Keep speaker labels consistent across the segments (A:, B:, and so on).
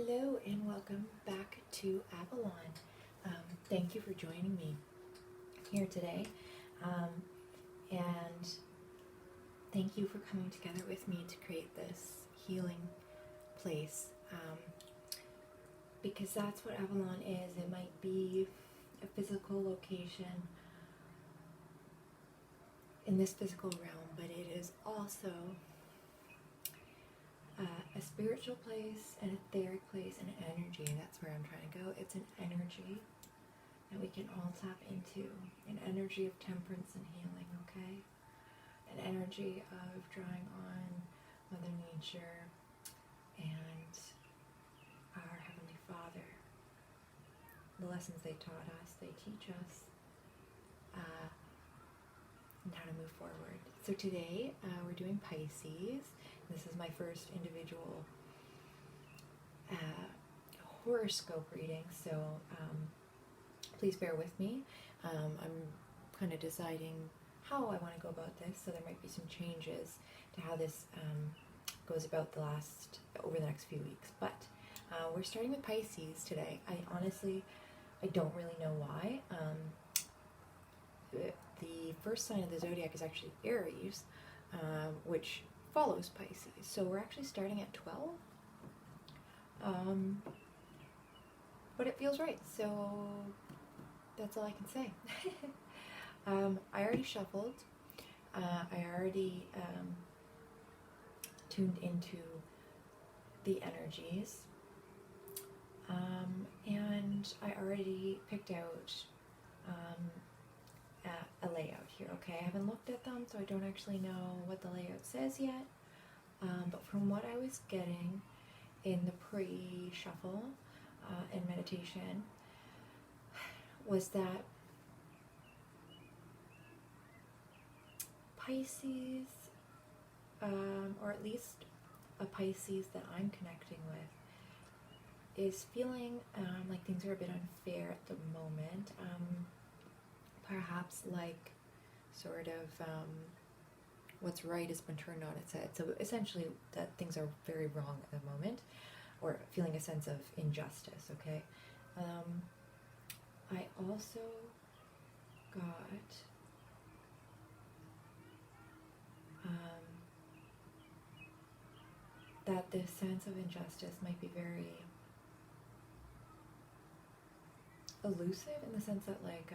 A: Hello and welcome back to Avalon. Thank you for joining me here today, and thank you for coming together with me to create this healing place, because that's what Avalon is. It might be a physical location in this physical realm, but it is also a spiritual place and a etheric place and an energy. That's where I'm trying to go. It's an energy that we can all tap into, an energy of temperance and healing, okay? An energy of drawing on Mother Nature and our Heavenly Father. The lessons they taught us, they teach us, and how to move forward. So today we're doing Pisces. This is my first individual horoscope reading, so please bear with me. I'm kind of deciding how I want to go about this, so there might be some changes to how this goes about over the next few weeks. But we're starting with Pisces today. I don't really know why. The first sign of the zodiac is actually Aries, which follows Pisces. So we're actually starting at 12. But it feels right, so that's all I can say. I already shuffled. I already tuned into the energies. And I already picked out a layout here, okay? I haven't looked at them, so I don't actually know what the layout says yet. But from what I was getting in the pre-shuffle and meditation was that Pisces, or at least a Pisces that I'm connecting with, is feeling like things are a bit unfair at the moment. Perhaps like sort of what's right has been turned on its head. So essentially that things are very wrong at the moment, or feeling a sense of injustice, okay? I also got that this sense of injustice might be very elusive, in the sense that like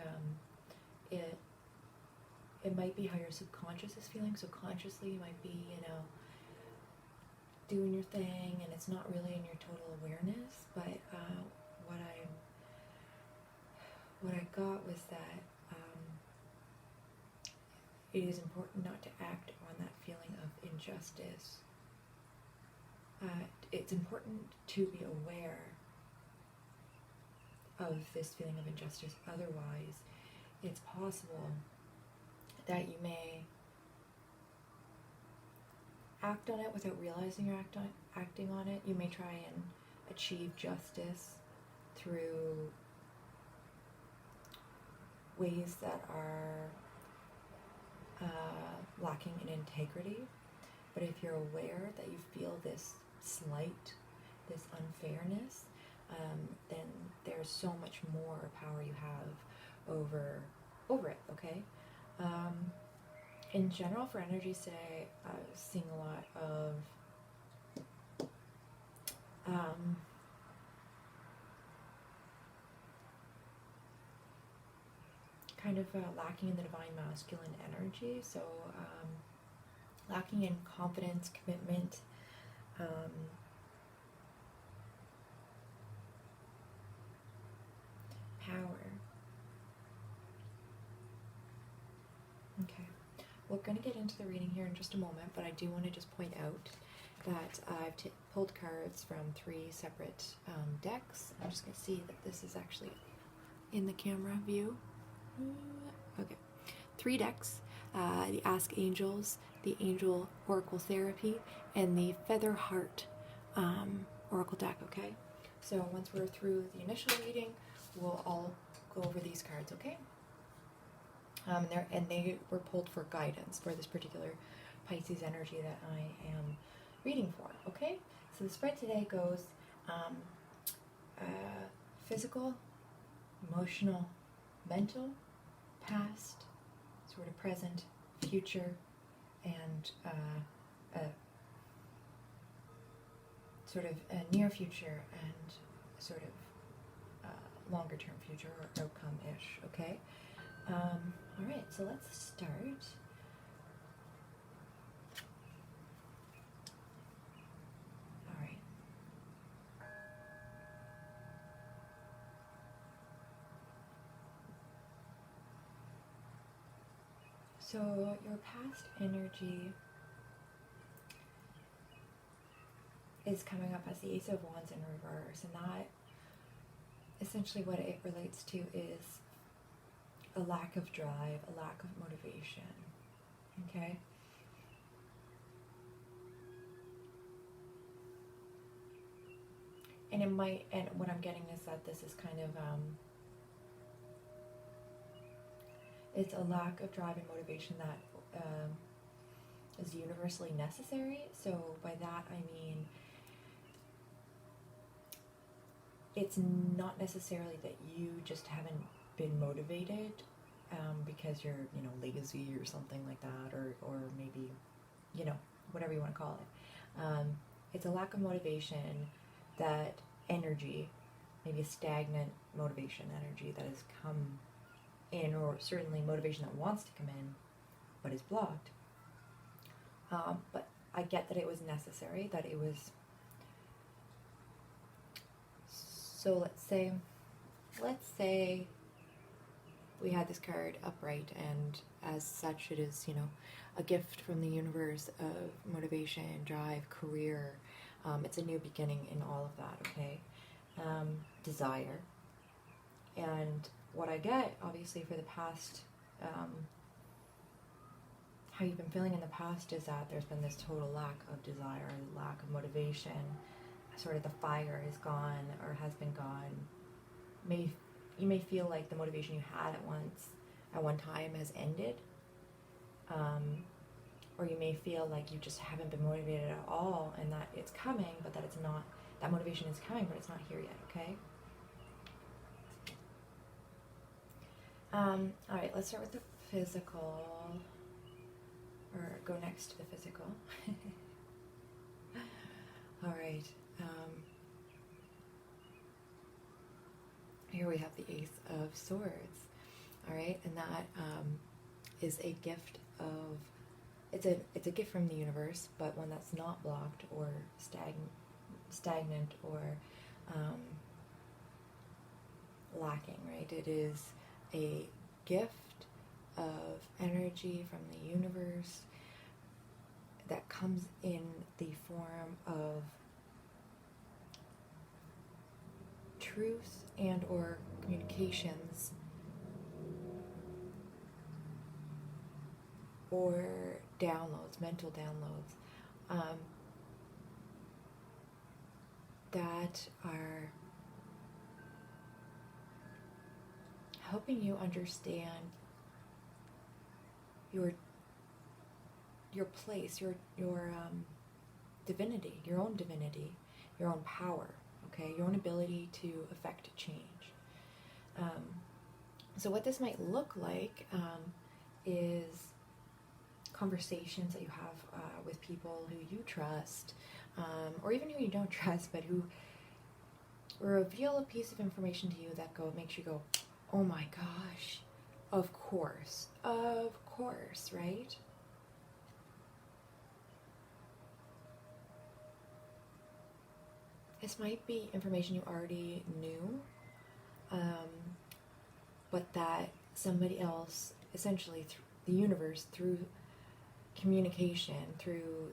A: it might be how your subconscious is feeling. So consciously you might be, doing your thing, and it's not really in your total awareness. But what I got was that it is important not to act on that feeling of injustice. It's important to be aware of this feeling of injustice. Otherwise, it's possible that you may act on it without realizing you're acting on it. You may try and achieve justice through ways that are lacking in integrity. But if you're aware that you feel this slight, this unfairness, then there's so much more power you have over it, okay? In general, for energy today, I was seeing a lot of kind of lacking in the divine masculine energy. So lacking in confidence, commitment, power. Okay, we're going to get into the reading here in just a moment, but I do want to just point out that I've pulled cards from 3 separate decks. I'm just going to see that this is actually in the camera view. Okay, 3 decks, the Ask Angels, the Angel Oracle Therapy, and the Feather Heart Oracle deck, okay? So once we're through the initial reading, we'll all go over these cards, okay? And they were pulled for guidance for this particular Pisces energy that I am reading for, okay? So the spread today goes Um, Physical, emotional, mental, past, sort of present, future, and sort of a near future and sort of longer term future or outcome-ish, okay? All right, so let's start. All right. So your past energy is coming up as the Ace of Wands in reverse, and that essentially what it relates to is a lack of drive, a lack of motivation, okay? And it might, and what I'm getting is that this is kind of, it's a lack of drive and motivation that is universally necessary. So by that I mean, it's not necessarily that you just haven't been motivated because you're, lazy or something like that, or maybe, whatever you want to call it. It's a lack of motivation, that energy, maybe a stagnant motivation energy that has come in, or certainly motivation that wants to come in but is blocked. But I get that it was necessary, that it was. So let's say we had this card upright, and as such it is, a gift from the universe of motivation, drive, career. It's a new beginning in all of that, okay? Desire. And what I get, obviously, for the past, how you've been feeling in the past is that there's been this total lack of desire, lack of motivation. Sort of the fire is gone, or has been gone. You may feel like the motivation you had at one time has ended, or you may feel like you just haven't been motivated at all, and that it's coming, but that it's not. That motivation is coming, but it's not here yet. Okay. All right. Let's start with the physical, or go next to the physical. All right. Here we have the Ace of Swords, all right, and that is a gift of, it's a gift from the universe, but one that's not blocked or stagnant or lacking, right? It is a gift of energy from the universe that comes in the form of truth and or communications or downloads, mental downloads, that are helping you understand your place, your divinity, your own divinity, your own power, okay, your own ability to affect change. So what this might look like is conversations that you have with people who you trust, or even who you don't trust, but who reveal a piece of information to you that makes you go, oh my gosh, of course, right? This might be information you already knew, but that somebody else, essentially the universe, through communication, through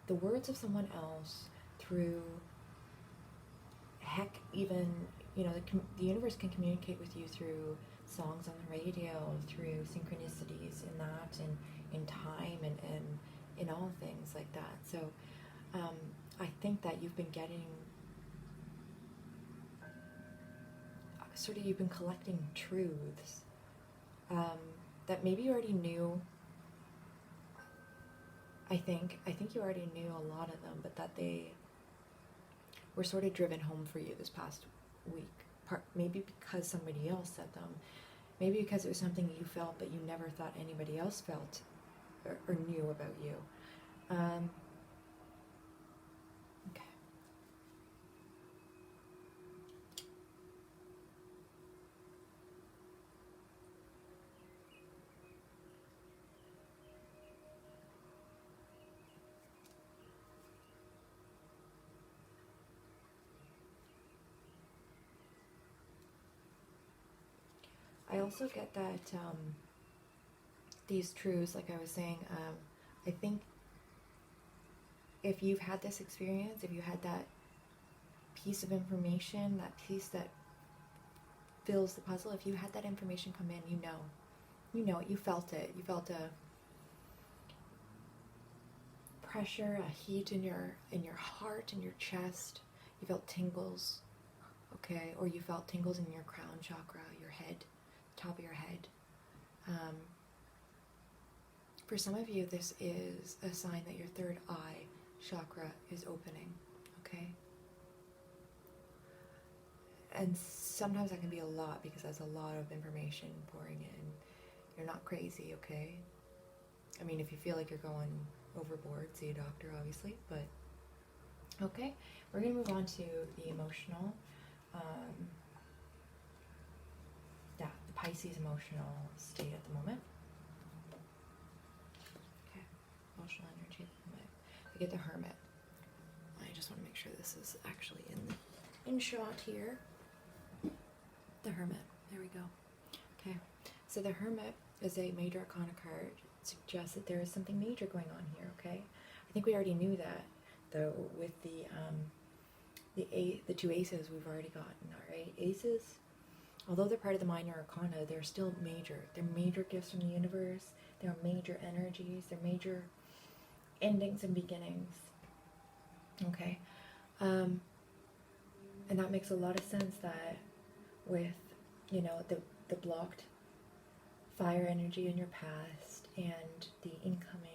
A: the words of someone else, through heck, even, the universe can communicate with you through songs on the radio, through synchronicities in that, and in time, and in all things like that. So I think that you've been getting you've been collecting truths that maybe you already knew I think you already knew a lot of them, but that they were sort of driven home for you this past week. Maybe because somebody else said them. Maybe because it was something you felt but you never thought anybody else felt or knew about you. Okay. I also get that these truths, like I was saying, I think if you've had this experience, if you had that piece of information, that piece that fills the puzzle, if you had that information come in, you know it, you felt it. You felt a pressure, a heat in your heart, in your chest. You felt tingles, okay? Or you felt tingles in your crown chakra, your head, top of your head. For some of you, this is a sign that your third eye chakra is opening, okay? And sometimes that can be a lot because that's a lot of information pouring in. You're not crazy, okay? I mean, if you feel like you're going overboard, see a doctor, obviously, but okay. We're going to move on to the emotional, the Pisces emotional state at the moment. Okay, emotional energy at the moment. We get the Hermit. I just want to make sure this is actually in shot here. The Hermit. There we go. Okay, so the Hermit is a major arcana card. It suggests that there is something major going on here, okay? I think we already knew that, though, with the two aces we've already gotten, all right? Aces, although they're part of the minor arcana, they're still major. They're major gifts from the universe. They're major energies. They're major endings and beginnings, okay? And that makes a lot of sense that with, you know, the blocked fire energy in your past and the incoming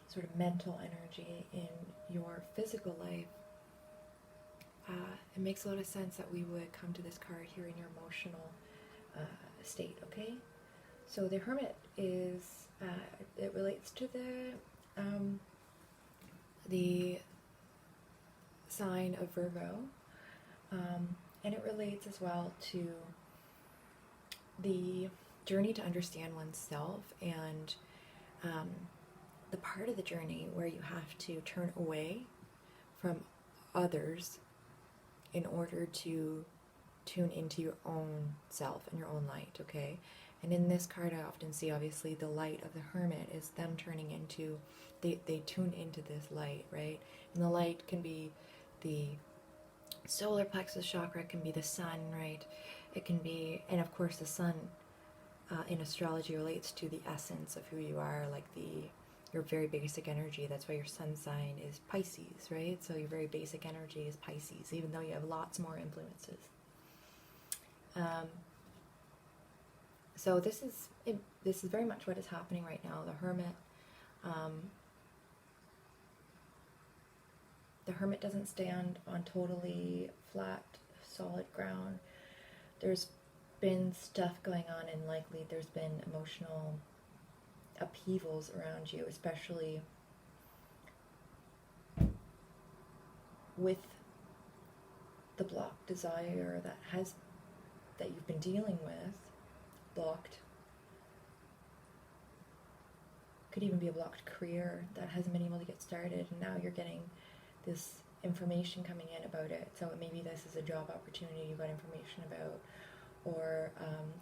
A: sort of mental energy in your physical life, it makes a lot of sense that we would come to this card here in your emotional state, okay? So the Hermit is, it relates to the sign of Virgo, and it relates as well to the journey to understand oneself and the part of the journey where you have to turn away from others in order to tune into your own self and your own light, okay? And in this card I often see, obviously, the light of the Hermit is them turning into, they tune into this light, right? And the light can be the solar plexus chakra, it can be the sun, right? It can be, and of course the sun in astrology relates to the essence of who you are, like your very basic energy. That's why your sun sign is Pisces, right? So your very basic energy is Pisces, even though you have lots more influences. So this is very much what is happening right now. The Hermit doesn't stand on totally flat, solid ground. There's been stuff going on, and likely there's been emotional upheavals around you, especially with the blocked desire that you've been dealing with. Blocked, could even be a blocked career that hasn't been able to get started, and now you're getting this information coming in about it. So maybe this is a job opportunity you got information about, or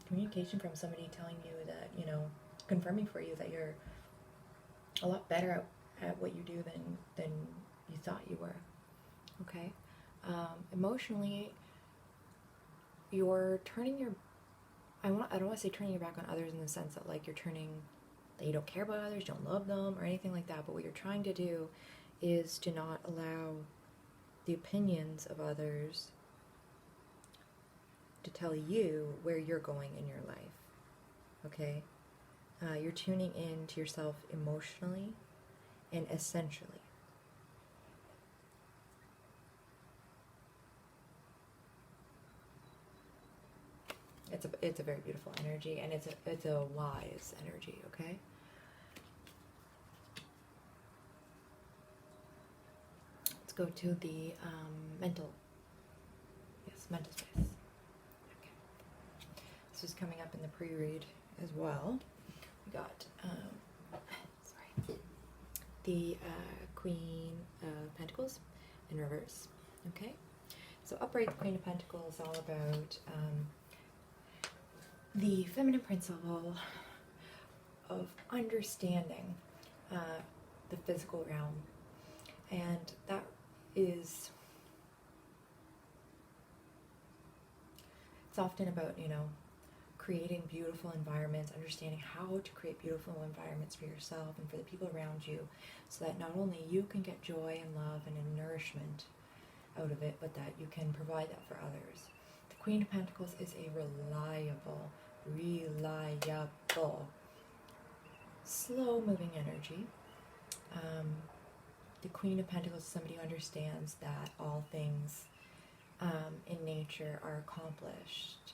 A: communication from somebody telling you that, you know, confirming for you that you're a lot better at what you do than you thought you were, okay? Emotionally, you're turning your, I don't want to say turning your back on others in the sense that, like, you're turning, that you don't care about others, you don't love them, or anything like that, but what you're trying to do is to not allow the opinions of others to tell you where you're going in your life, okay? You're tuning in to yourself emotionally and essentially. It's a very beautiful energy, and it's a wise energy, okay? Let's go to the mental space. Okay. This is coming up in the pre-read as well. We got the Queen of Pentacles in reverse. Okay, so upright, the Queen of Pentacles is all about the feminine principle of understanding the physical realm, and that is, it's often about, you know, creating beautiful environments, understanding how to create beautiful environments for yourself and for the people around you, so that not only you can get joy and love and nourishment out of it, but that you can provide that for others. The Queen of Pentacles is a reliable, slow-moving energy. The Queen of Pentacles is somebody who understands that all things in nature are accomplished,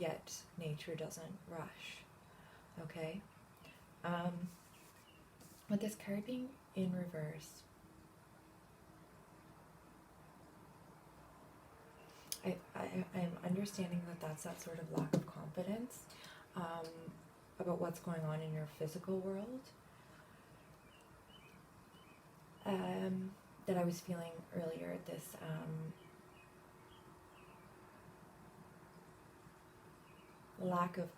A: yet nature doesn't rush. Okay? With this card being in reverse, I'm understanding that that's that sort of lack of confidence about what's going on in your physical world that I was feeling earlier. This lack of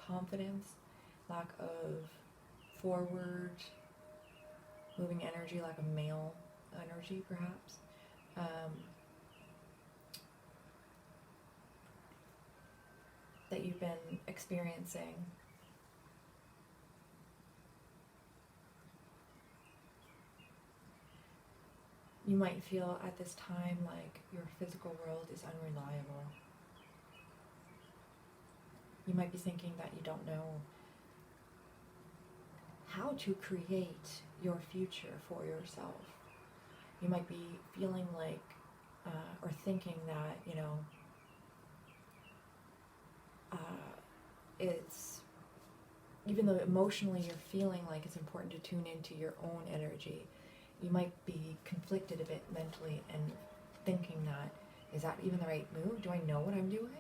A: confidence, lack of forward moving energy, lack of male energy, perhaps. That you've been experiencing. You might feel at this time like your physical world is unreliable. You might be thinking that you don't know how to create your future for yourself. You might be feeling like, or thinking that, you know, it's, even though emotionally you're feeling like it's important to tune into your own energy, you might be conflicted a bit mentally and thinking that, is that even the right move? Do I know what I'm doing?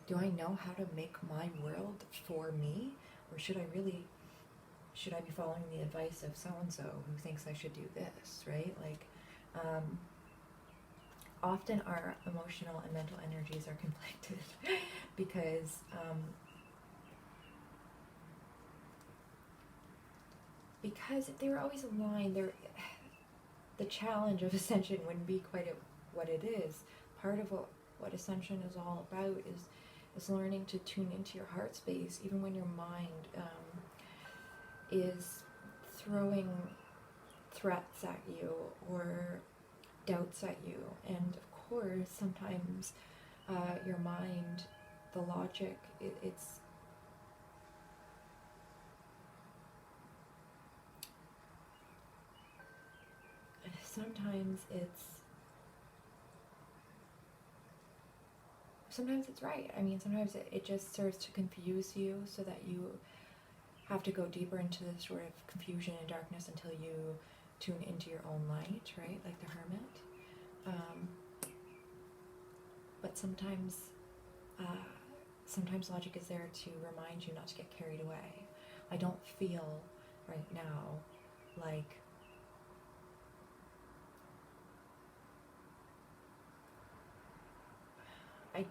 A: Do I know how to make my world for me? Or should I be following the advice of so-and-so who thinks I should do this, right? Like, often our emotional and mental energies are conflicted because if they were always aligned, the challenge of Ascension wouldn't be quite what it is. Part of what Ascension is all about is learning to tune into your heart space, even when your mind is throwing threats at you or doubts at you. And of course, sometimes your mind, the logic, it's sometimes it's right. I mean, sometimes it just serves to confuse you so that you have to go deeper into this sort of confusion and darkness until you tune into your own light, right? Like the Hermit. But sometimes logic is there to remind you not to get carried away. I don't feel right now like I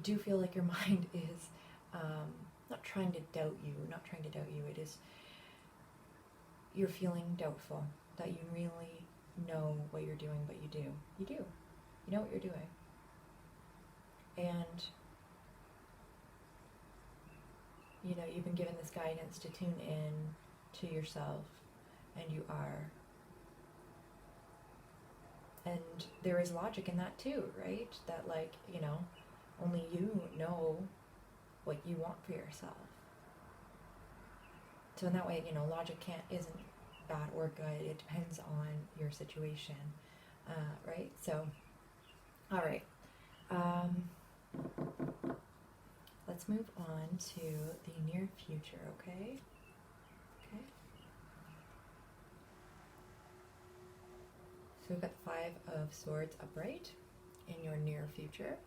A: do feel like your mind is not trying to doubt you, it is, you're feeling doubtful, that you really know what you're doing, but you do. You know what you're doing. And, you know, you've been given this guidance to tune in to yourself, and you are. And there is logic in that too, right? That, like, you know, Only you know what you want for yourself. So in that way, logic isn't bad or good. It depends on your situation, right? So, all right. Let's move on to the near future, okay? Okay. So we've got the Five of Swords upright in your near future,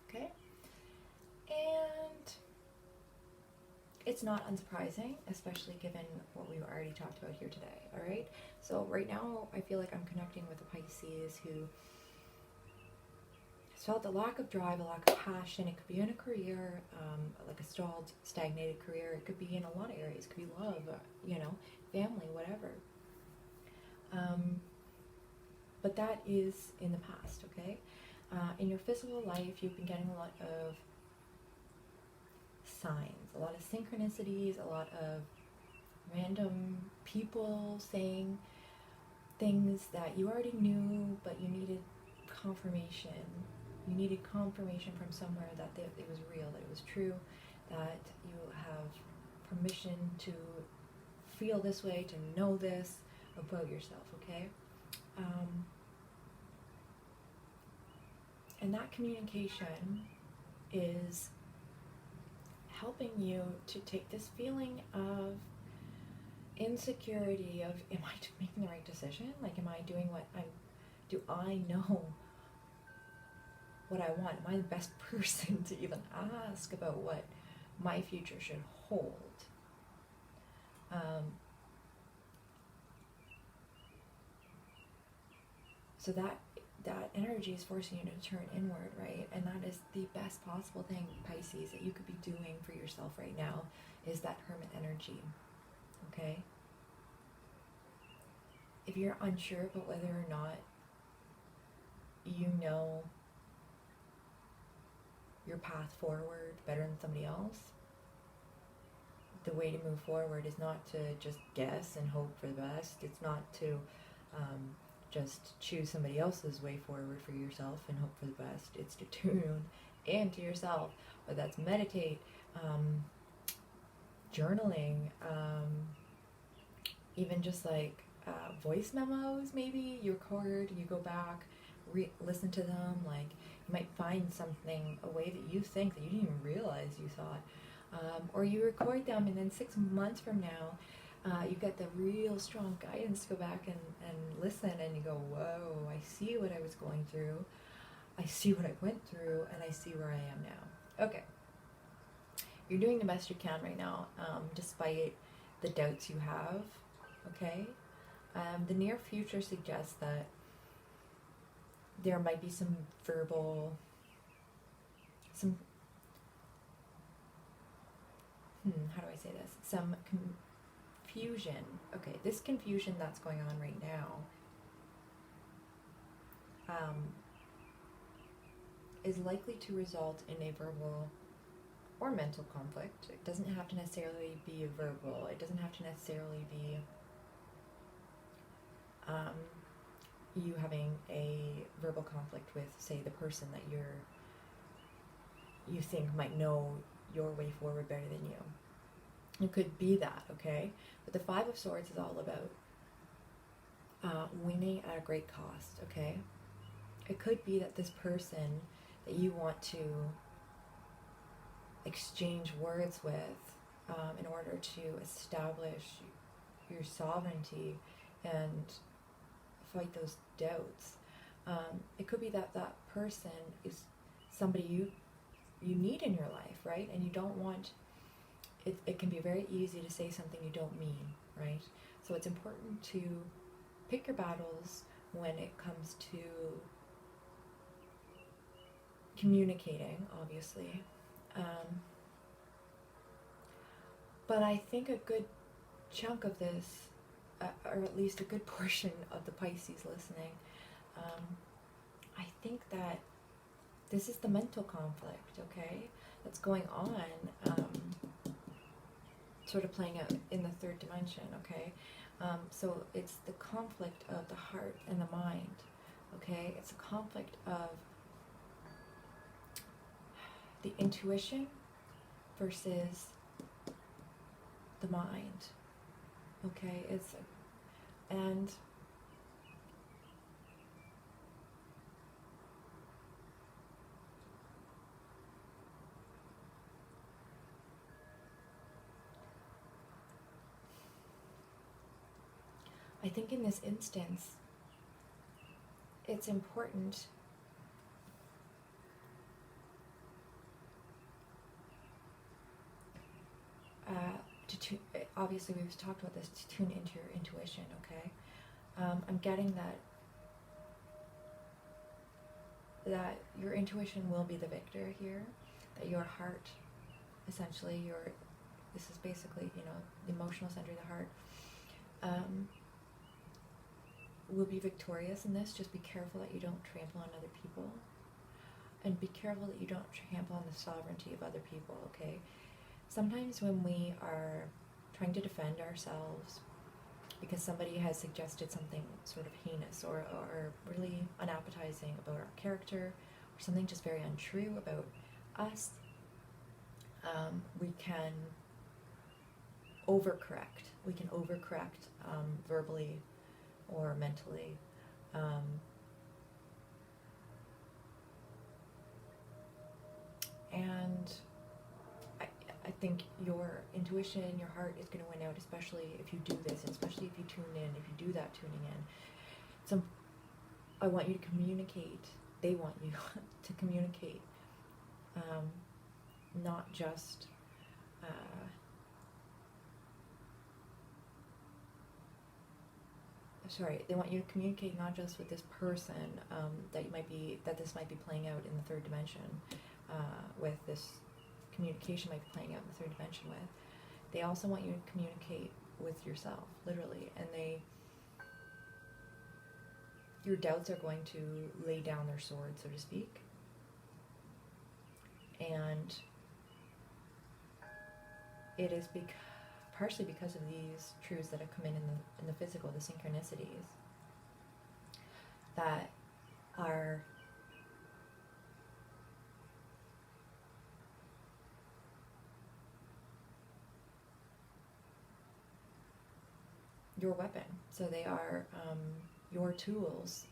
A: okay? And it's not unsurprising, especially given what we've already talked about here today, all right? So right now, I feel like I'm connecting with a Pisces who has felt a lack of drive, a lack of passion. It could be in a career, like a stalled, stagnated career. It could be in a lot of areas. It could be love, family, whatever. But that is in the past, okay? In your physical life, you've been getting a lot of signs, a lot of synchronicities, a lot of random people saying things that you already knew, but you needed confirmation. You needed confirmation from somewhere that it was real, that it was true, that you have permission to feel this way, to know this about yourself, okay? And that communication is helping you to take this feeling of insecurity of, am I making the right decision? Like, am I doing do I know what I want? Am I the best person to even ask about what my future should hold? So that energy is forcing you to turn inward, right? And that is the best possible thing, Pisces, that you could be doing for yourself right now, is that hermit energy, okay? If you're unsure about whether or not you know your path forward better than somebody else, the way to move forward is not to just guess and hope for the best. It's not to just choose somebody else's way forward for yourself and hope for the best. It's to tune into yourself, whether that's meditate, journaling, even just like voice memos. Maybe you record, you go back, listen to them. Like, you might find something, a way that you think that you didn't even realize you thought, or you record them, and then 6 months from now, you get the real strong guidance to go back and listen, and you go, whoa, I see what I was going through, I see what I went through, and I see where I am now. Okay. You're doing the best you can right now, despite the doubts you have, okay? The near future suggests that there might be some verbal, how do I say this? Some confusion. Okay, this confusion that's going on right now is likely to result in a verbal or mental conflict. It doesn't have to necessarily be a verbal. It doesn't have to necessarily be you having a verbal conflict with, say, the person that you think might know your way forward better than you. It could be that, okay? But the Five of Swords is all about winning at a great cost, okay? It could be that this person that you want to exchange words with in order to establish your sovereignty and fight those doubts. It could be that that person is somebody you need in your life, right? And you don't want, it can be very easy to say something you don't mean, right? So it's important to pick your battles when it comes to communicating, obviously. But I think a good chunk of this, or at least a good portion of the Pisces listening, I think that this is the mental conflict, okay, that's going on, sort of playing out in the third dimension, okay? So it's the conflict of the heart and the mind, okay? It's a conflict of the intuition versus the mind. Okay, and I think in this instance, it's important obviously we've talked about this, to tune into your intuition, okay? I'm getting that your intuition will be the victor here, that your heart, essentially, this is basically, the emotional center of the heart, will be victorious in this. Just be careful that you don't trample on other people, and be careful that you don't trample on the sovereignty of other people, okay? Sometimes when we are trying to defend ourselves because somebody has suggested something sort of heinous or really unappetizing about our character, or something just very untrue about us, we can overcorrect. We can overcorrect verbally or mentally. And I think your intuition, your heart is going to win out, especially if you do this, and especially if you tune in, if you do that tuning in. I want you to communicate. They want you to communicate, not just they want you to communicate not just with this person that this might be playing out in the third dimension, with this communication might be playing out in the third dimension with. They also want you to communicate with yourself, literally, and your doubts are going to lay down their sword, so to speak. And it is partially because of these truths that have come in the physical, the synchronicities, that are your weapon. So they are your tools,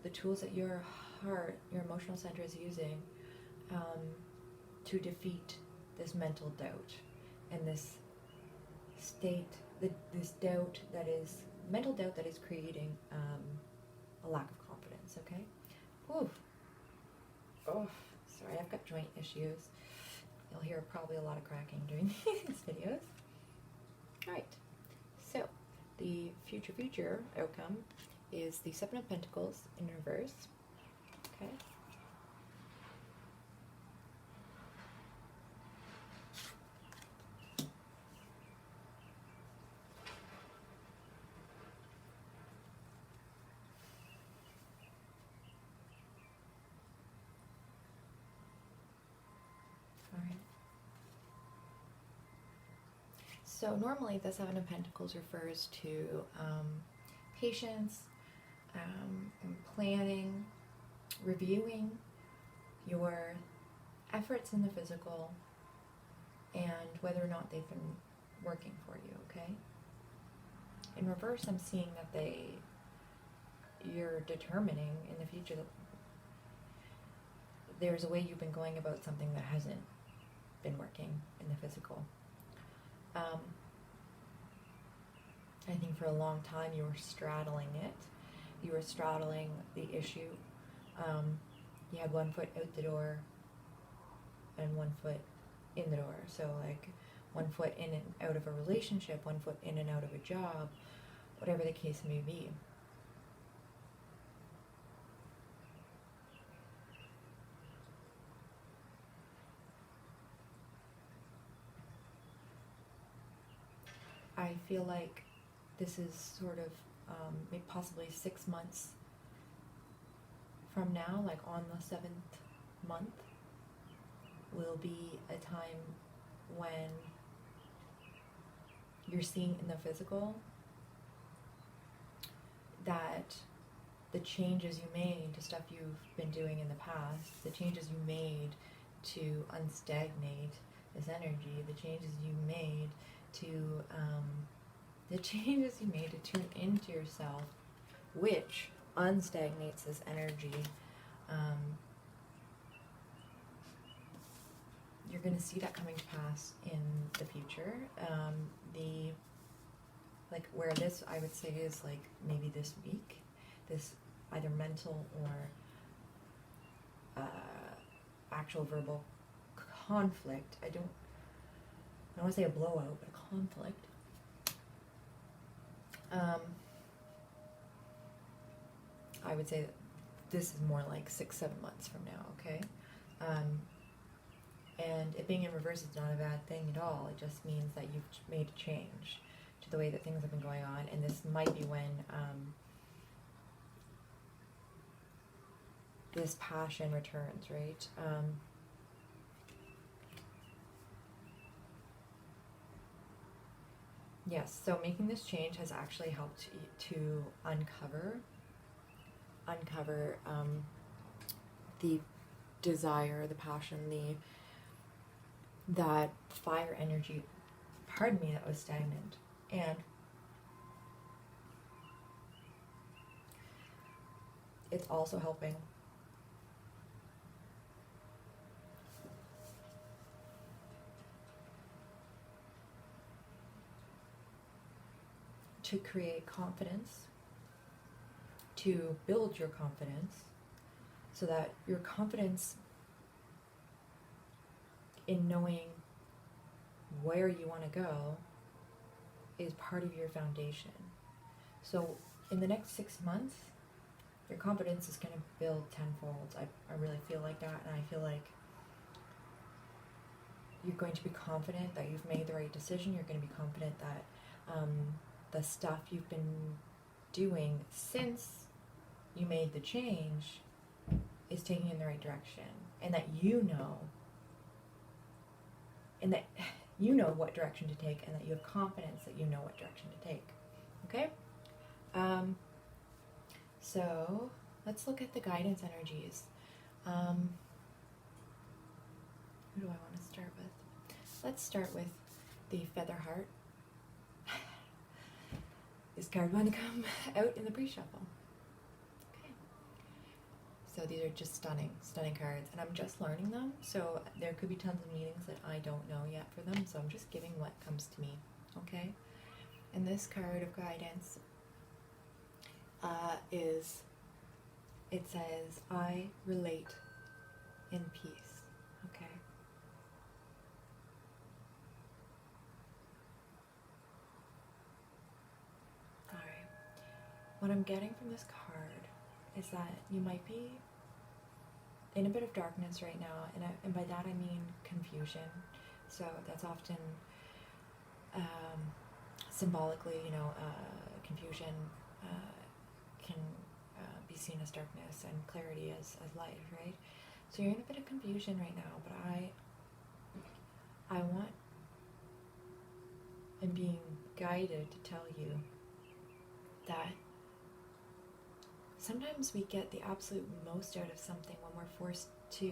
A: the tools that your heart, your emotional center is using to defeat this mental doubt and this state, this doubt that is, mental doubt that is creating a lack of confidence, okay? Whew. Oh, sorry, I've got joint issues. You'll hear probably a lot of cracking during these videos. Alright, so the future outcome is the Seven of Pentacles in reverse, okay? So normally the Seven of Pentacles refers to patience, and planning, reviewing your efforts in the physical and whether or not they've been working for you, okay? In reverse, I'm seeing that you're determining in the future that there's a way you've been going about something that hasn't been working in the physical. I think for a long time you were straddling it. You were straddling the issue. You had one foot out the door and one foot in the door. So like one foot in and out of a relationship, one foot in and out of a job, whatever the case may be. I feel like this is sort of maybe possibly 6 months from now, like on the 7th month, will be a time when you're seeing in the physical that the changes you made to stuff you've been doing in the past, the changes you made to unstagnate this energy, the changes you made to tune into yourself, which unstagnates this energy. You're going to see that coming to pass in the future. Where this, I would say, is like maybe this week, this either mental or actual verbal conflict. I don't want to say a blowout, but a conflict. I would say that this is more like 6-7 months from now, okay? And it being in reverse is not a bad thing at all. It just means that you've made a change to the way that things have been going on, and this might be when this passion returns, right? Yes, so making this change has actually helped to uncover the desire, the passion, that fire energy, pardon me, that was stagnant. And it's also helping to create confidence, to build your confidence, so that your confidence in knowing where you want to go is part of your foundation. So in the next 6 months, your confidence is going to build tenfold. I really feel like that, and I feel like you're going to be confident that you've made the right decision. You're going to be confident that the stuff you've been doing since you made the change is taking you in the right direction, and that you know what direction to take, and that you have confidence that you know what direction to take. Okay? So let's look at the guidance energies. Who do I want to start with? Let's start with the Feather Heart. This card going to come out in the pre-shuffle. Okay. So these are just stunning cards, and I'm just learning them, so there could be tons of meanings that I don't know yet for them, so I'm just giving what comes to me, okay? And this card of guidance it says, I relate in peace, okay? Alright. What I'm getting from this card is that you might be in a bit of darkness right now, and by that I mean confusion. So that's often symbolically, confusion can be seen as darkness, and clarity as light, right? So you're in a bit of confusion right now, but I want, and being guided to tell you that sometimes we get the absolute most out of something when we're forced to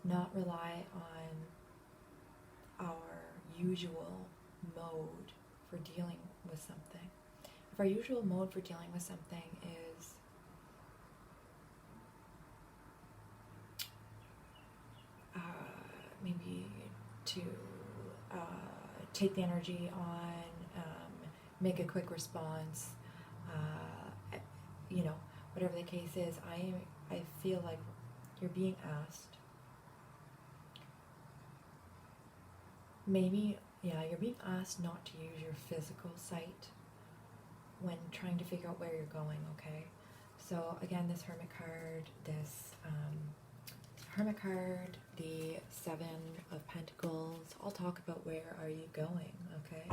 A: not rely on our usual mode for dealing with something. If our usual mode for dealing with something is maybe to take the energy on, make a quick response, whatever the case is, I feel like you're being asked, you're being asked not to use your physical sight when trying to figure out where you're going, okay? So again, this Hermit card, the Seven of Pentacles, I'll talk about where are you going, okay?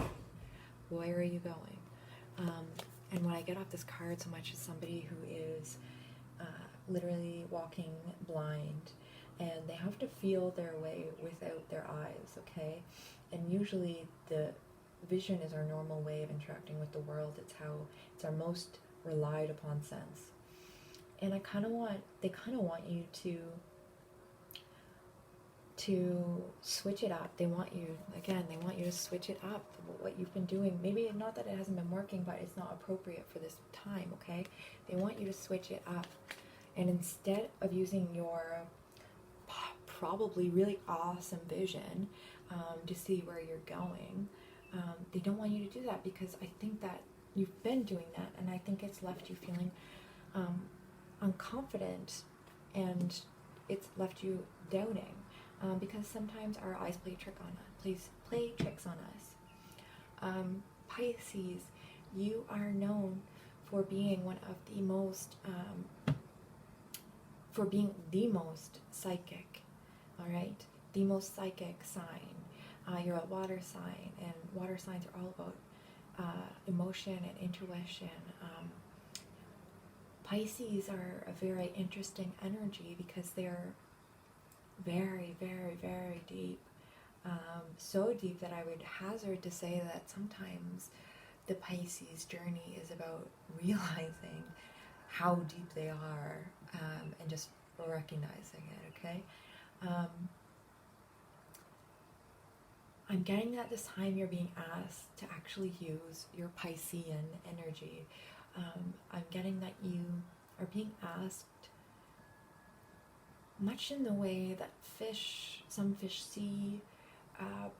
A: Where are you going? And when I get off this card so much as somebody who is literally walking blind, and they have to feel their way without their eyes, okay? And usually the vision is our normal way of interacting with the world. It's our most relied upon sense. And they kind of want you to switch it up. They want you to switch it up, what you've been doing. Maybe not that it hasn't been working, but it's not appropriate for this time, okay? They want you to switch it up. And instead of using your probably really awesome vision to see where you're going, they don't want you to do that, because I think that you've been doing that, and I think it's left you feeling unconfident, and it's left you doubting, because sometimes our eyes play tricks on us. Pisces, you are known for being the most psychic, all right? The most psychic sign. You're a water sign, and water signs are all about emotion and intuition. Pisces are a very interesting energy because they're very, very, very deep. So deep that I would hazard to say that sometimes the Pisces journey is about realizing how deep they are, and just recognizing it, okay? I'm getting that this time you're being asked to actually use your Piscean energy. I'm getting that you are being asked, much in the way that some fish see,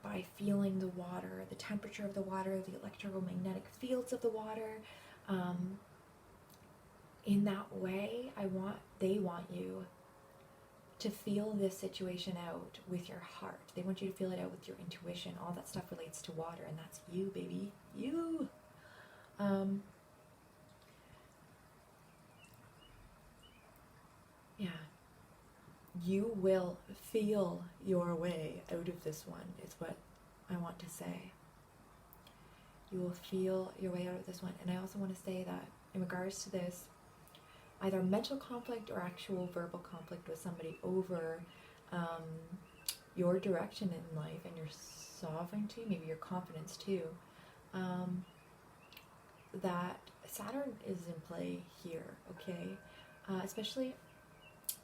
A: by feeling the water, the temperature of the water, the electromagnetic fields of the water. In that way, they want you to feel this situation out with your heart. They want you to feel it out with your intuition. All that stuff relates to water, and that's you, baby. You. Yeah. You will feel your way out of this one, is what I want to say. You will feel your way out of this one. And I also want to say that in regards to this, either mental conflict or actual verbal conflict with somebody over your direction in life and your sovereignty, maybe your confidence too, that Saturn is in play here, okay? Especially,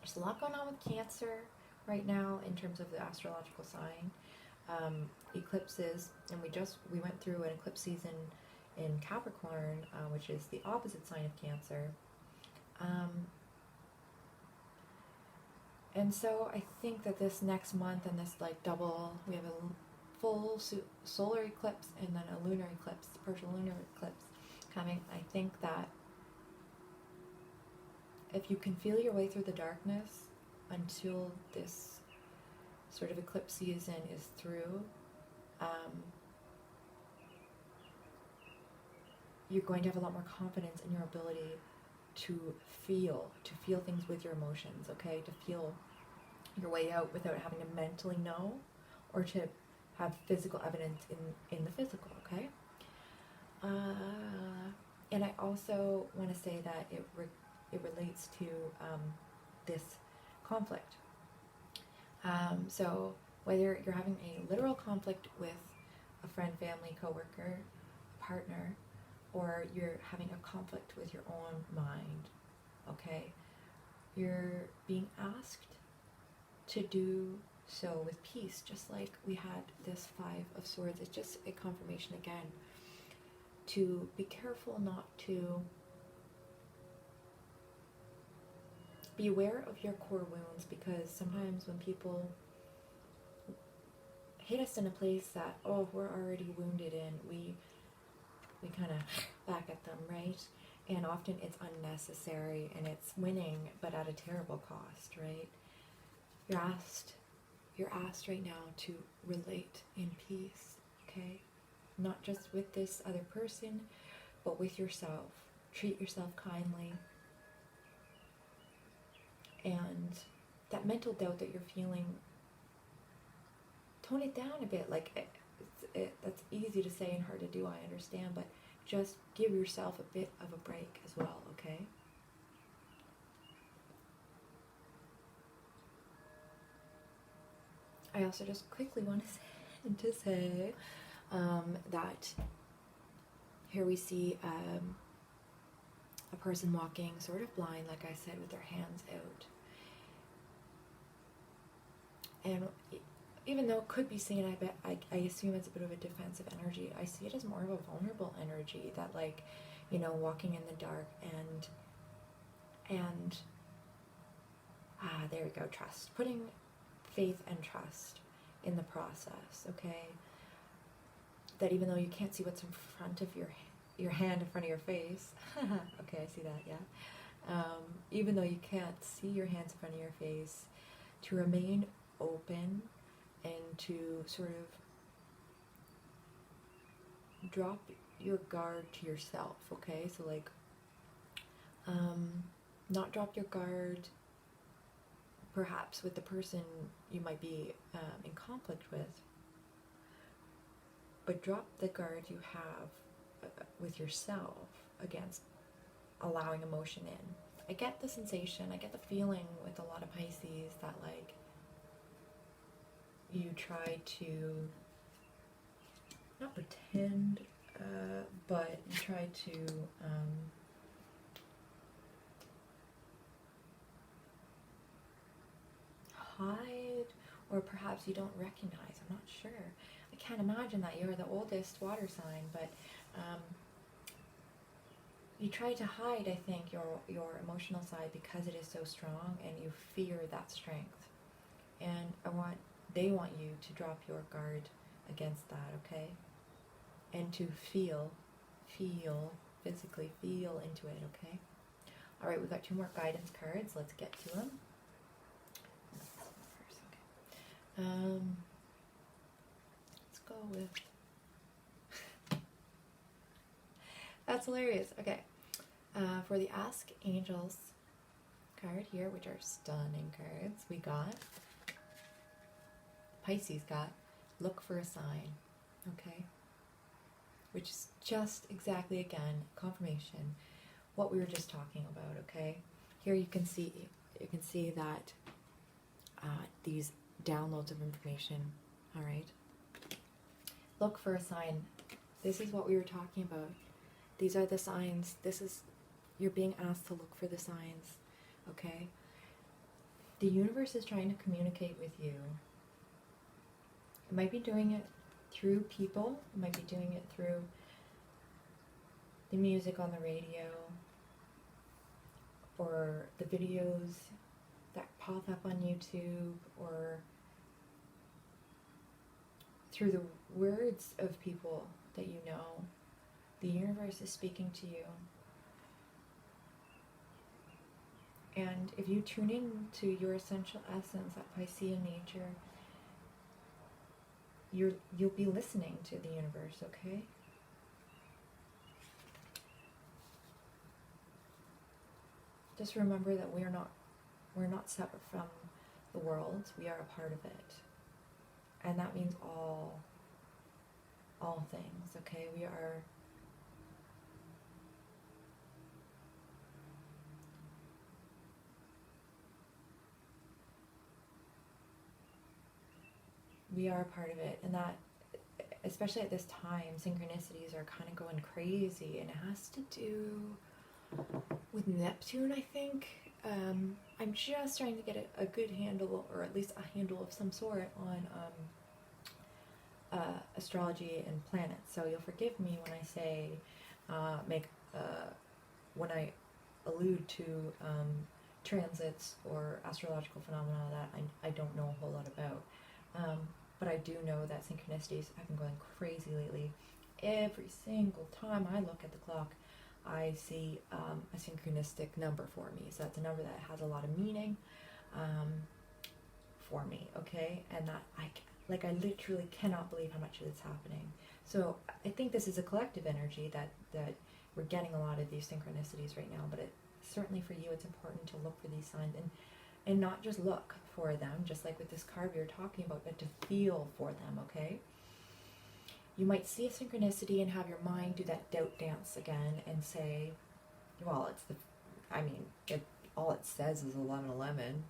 A: there's a lot going on with Cancer right now in terms of the astrological sign. Eclipses, and we went through an eclipse season in Capricorn, which is the opposite sign of Cancer. And so I think that this next month, and this double, we have a full solar eclipse and then a lunar eclipse, partial lunar eclipse coming. I think that if you can feel your way through the darkness until this sort of eclipse season is through, you're going to have a lot more confidence in your ability to feel things with your emotions, okay? To feel your way out without having to mentally know, or to have physical evidence in the physical, okay? And I also want to say that it relates to this conflict. So whether you're having a literal conflict with a friend, family, coworker, partner, or you're having a conflict with your own mind, okay? You're being asked to do so with peace, just like we had this Five of Swords. It's just a confirmation again to be careful not to be aware of your core wounds, because sometimes when people hit us in a place that, we're already wounded in, we kind of back at them, right? And often it's unnecessary, and it's winning, but at a terrible cost, right? You're asked right now to relate in peace, okay? Not just with this other person, but with yourself. Treat yourself kindly. And that mental doubt that you're feeling, tone it down a bit. That's easy to say and hard to do, I understand, but just give yourself a bit of a break as well, okay? I also just quickly want to say that here we see a person walking sort of blind, like I said, with their hands out. And even though it could be seen, I assume it's a bit of a defensive energy. I see it as more of a vulnerable energy, that, like, you know, walking in the dark and there we go, trust. Putting faith and trust in the process, okay? That even though you can't see what's in front of your hand in front of your face, okay, I see that, yeah. Even though you can't see your hands in front of your face, to remain open and to sort of drop your guard to yourself, okay? So, like, not drop your guard perhaps with the person you might be in conflict with, but drop the guard you have with yourself against allowing emotion in. I get the sensation, I get the feeling with a lot of Pisces that, like, you try to not pretend, but you try to hide, or perhaps you don't recognize. I'm not sure. I can't imagine that you're the oldest water sign, but you try to hide, I think, your emotional side because it is so strong, and you fear that strength. And they want you to drop your guard against that, okay? And to feel, physically feel into it, okay? All right, we've got 2 more guidance cards. Let's get to them. Let's go with... That's hilarious. Okay. For the Ask Angels card here, which are stunning cards, we got... Pisces got Look for a Sign, okay? Which is just exactly, again, confirmation, what we were just talking about, okay? Here you can see that these downloads of information, all right? Look for a sign. This is what we were talking about. These are the signs. You're being asked to look for the signs, okay? The universe is trying to communicate with you. It might be doing it through people. It might be doing it through the music on the radio, or the videos that pop up on YouTube, or through the words of people that you know. The universe is speaking to you. And if you tune in to your essential essence, that Piscean nature, you'll be listening to the universe, okay? Just remember that we're not separate from the world. We are a part of it. And that means all things, okay? We are a part of it, and that, especially at this time, synchronicities are kind of going crazy, and it has to do with Neptune, I think. I'm just trying to get a good handle, or at least a handle of some sort, on astrology and planets. So you'll forgive me when I say, when I allude to transits or astrological phenomena that I don't know a whole lot about. But I do know that synchronicities have been going crazy lately. Every single time I look at the clock, I see a synchronistic number for me. So that's a number that has a lot of meaning for me, okay? And that I literally cannot believe how much of it's happening. So I think this is a collective energy that we're getting a lot of these synchronicities right now, but certainly for you, it's important to look for these signs and not just look for them, just like with this card we were talking about, but to feel for them, okay? You might see a synchronicity and have your mind do that doubt dance again and say, well, all it says is 11:11.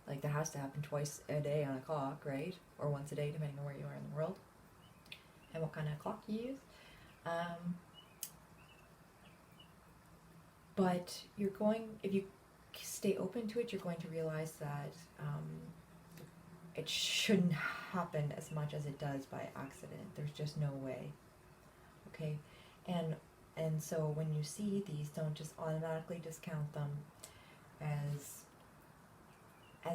A: Like, that has to happen twice a day on a clock, right? Or once a day, depending on where you are in the world and what kind of clock you use. But you're going, if you stay open to it, you're going to realize that it shouldn't happen as much as it does by accident. There's just no way. Okay? And so when you see these, don't just automatically discount them as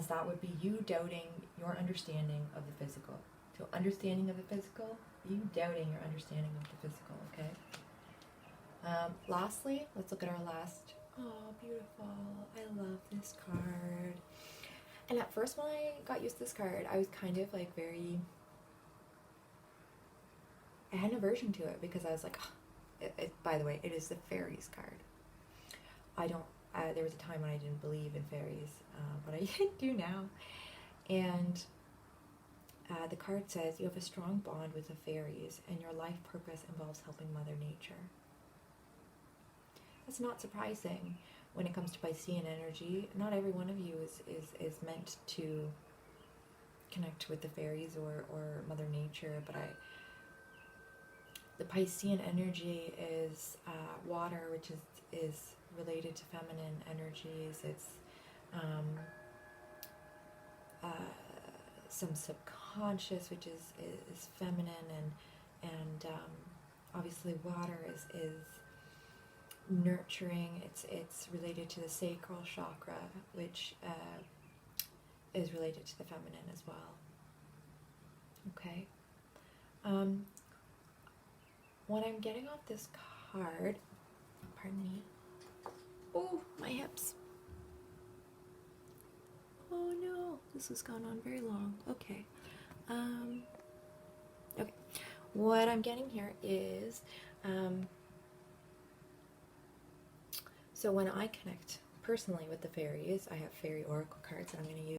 A: that would be you doubting your understanding of the physical. So understanding of the physical, you doubting your understanding of the physical, okay? Lastly, let's look at our last. Oh, beautiful. I love this card. And at first when I got used to this card, I was kind of like I had an aversion to it because I was like, oh, by the way, it is the faeries card. There was a time when I didn't believe in fairies, but I do now. And the card says, you have a strong bond with the fairies and your life purpose involves helping Mother Nature. That's not surprising when it comes to Piscean energy. Not every one of you is meant to connect with the fairies or Mother Nature, but the Piscean energy is water, which is related to feminine energies. It's some subconscious, which is feminine, and obviously water is nurturing. It's related to the sacral chakra, which is related to the feminine as well. Okay. What I'm getting off this card, pardon me. Oh, my hips. Oh no, this has gone on very long. Okay. Okay. What I'm getting here is, so when I connect personally with the fairies, I have fairy oracle cards that I'm going to use.